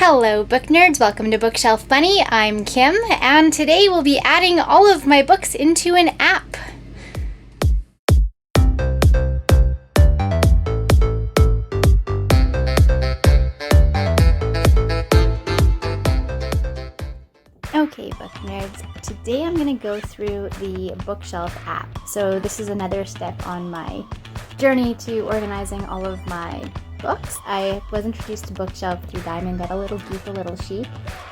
Hello book nerds, welcome to Bookshelf Bunny. I'm Kim, and today we'll be adding all of my books into an app. Okay, book nerds, today I'm going to go through the Bookshelf app. So this is another step on my journey to organizing all of my books. I was introduced to Bookshelf through Diamond at A Little Geek, A Little Chic.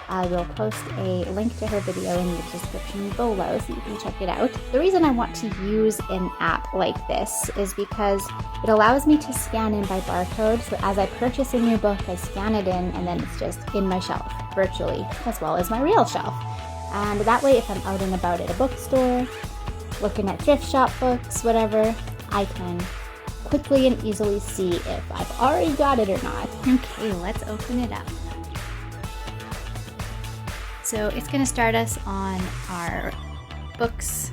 I will post a link to her video in the description below so you can check it out. The reason I want to use an app like this is because it allows me to scan in by barcode. So as I purchase a new book, I scan it in and then it's just in my shelf virtually, as well as my real shelf. And that way, if I'm out and about at a bookstore, looking at thrift shop books, whatever, I can quickly and easily see if I've already got it or not. Okay, let's open it up. So it's going to start us on our books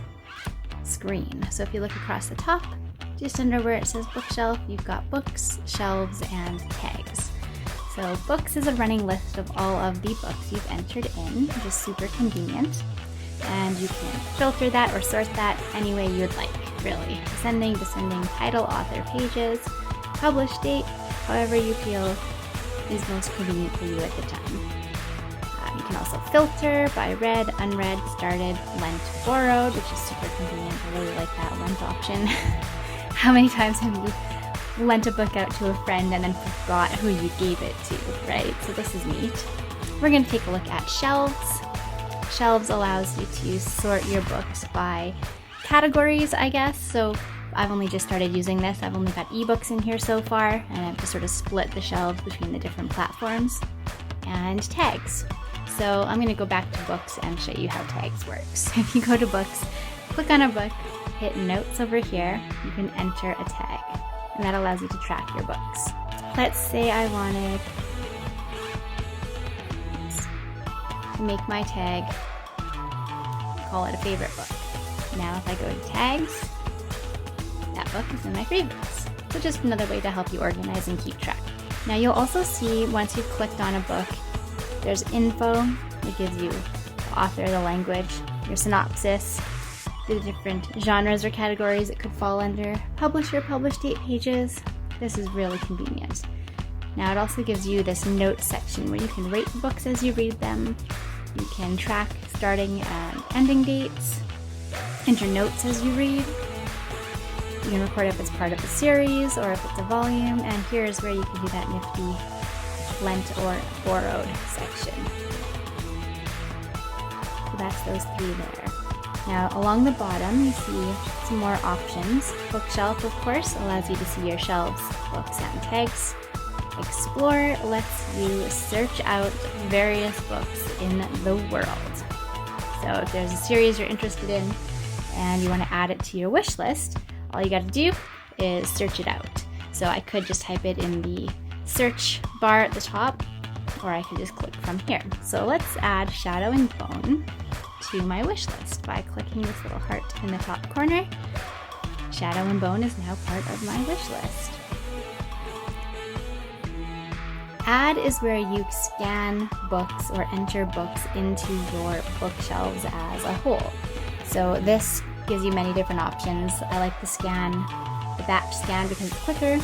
screen. So if you look across the top, just under where it says bookshelf, you've got books, shelves, and tags. So books is a running list of all of the books you've entered in, which is super convenient. And you can filter that or sort that any way you would like, really. Ascending, descending, title, author, pages, published date, however you feel is most convenient for you at the time. You can also filter by read, unread, started, lent, borrowed, which is super convenient. I really like that lent option. How many times have you lent a book out to a friend and then forgot who you gave it to, right? So this is neat. We're going to take a look at shelves. Shelves allows you to sort your books by categories, I guess. So I've only just started using this. I've only got ebooks in here so far, and I've just sort of split the shelves between the different platforms. And tags. So I'm going to go back to books and show you how tags works. If you go to books, click on a book, hit notes over here, you can enter a tag, and that allows you to track your books. Let's say I wanted to make my tag, call it a favorite book. Now if I go to tags, that book is in my favorites. So just another way to help you organize and keep track. Now you'll also see once you've clicked on a book, there's info that gives you the author, the language, your synopsis, the different genres or categories it could fall under, publisher, publish date pages. This is really convenient. Now it also gives you this notes section where you can rate books as you read them. You can track starting and ending dates, enter notes as you read. You can record if it's part of a series or if it's a volume, and here's where you can do that nifty lent or borrowed section. So that's those three there. Now along the bottom you see some more options. Bookshelf, of course, allows you to see your shelves, books, and tags. Explore lets you search out various books in the world. So if there's a series you're interested in and you want to add it to your wish list, all you got to do is search it out. So I could just type it in the search bar at the top, or I can just click from here. So let's add Shadow and Bone to my wish list by clicking this little heart in the top corner. Shadow and Bone is now part of my wish list. Add is where you scan books or enter books into your bookshelves as a whole. So this gives you many different options. I like the batch scan because it's quicker.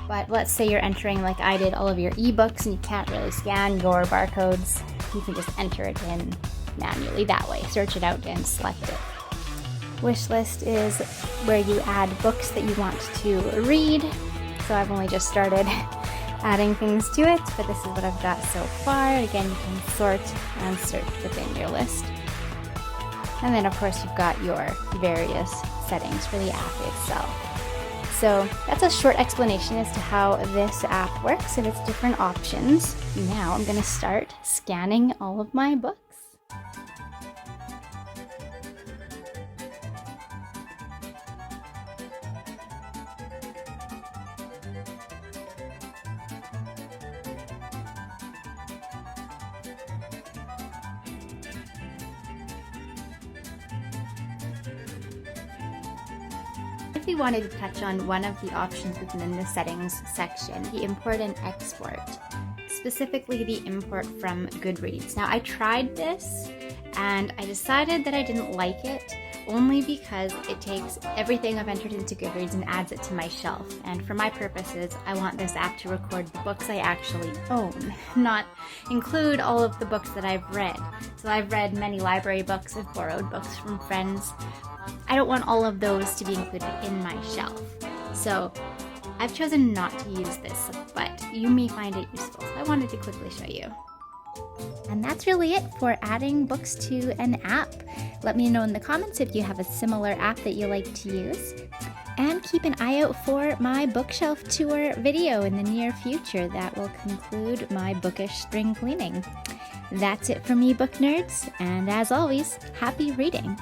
But let's say you're entering, like I did, all of your ebooks and you can't really scan your barcodes. You can just enter it in manually that way. Search it out and select it. Wishlist is where you add books that you want to read. So I've only just started adding things to it, but this is what I've got so far. Again, you can sort and search within your list. And then of course you've got your various settings for the app itself. So that's a short explanation as to how this app works and its different options. Now I'm going to start scanning all of my books. quickly wanted to touch on one of the options within the settings section, the import and export, specifically the import from Goodreads. Now I tried this and I decided that I didn't like it only because it takes everything I've entered into Goodreads and adds it to my shelf. And for my purposes, I want this app to record the books I actually own, not include all of the books that I've read. So I've read many library books, I've borrowed books from friends. I don't want all of those to be included in my shelf. So I've chosen not to use this, but you may find it useful. So I wanted to quickly show you. And that's really it for adding books to an app. Let me know in the comments if you have a similar app that you like to use. And keep an eye out for my bookshelf tour video in the near future that will conclude my bookish spring cleaning. That's it for me, book nerds, and as always, happy reading!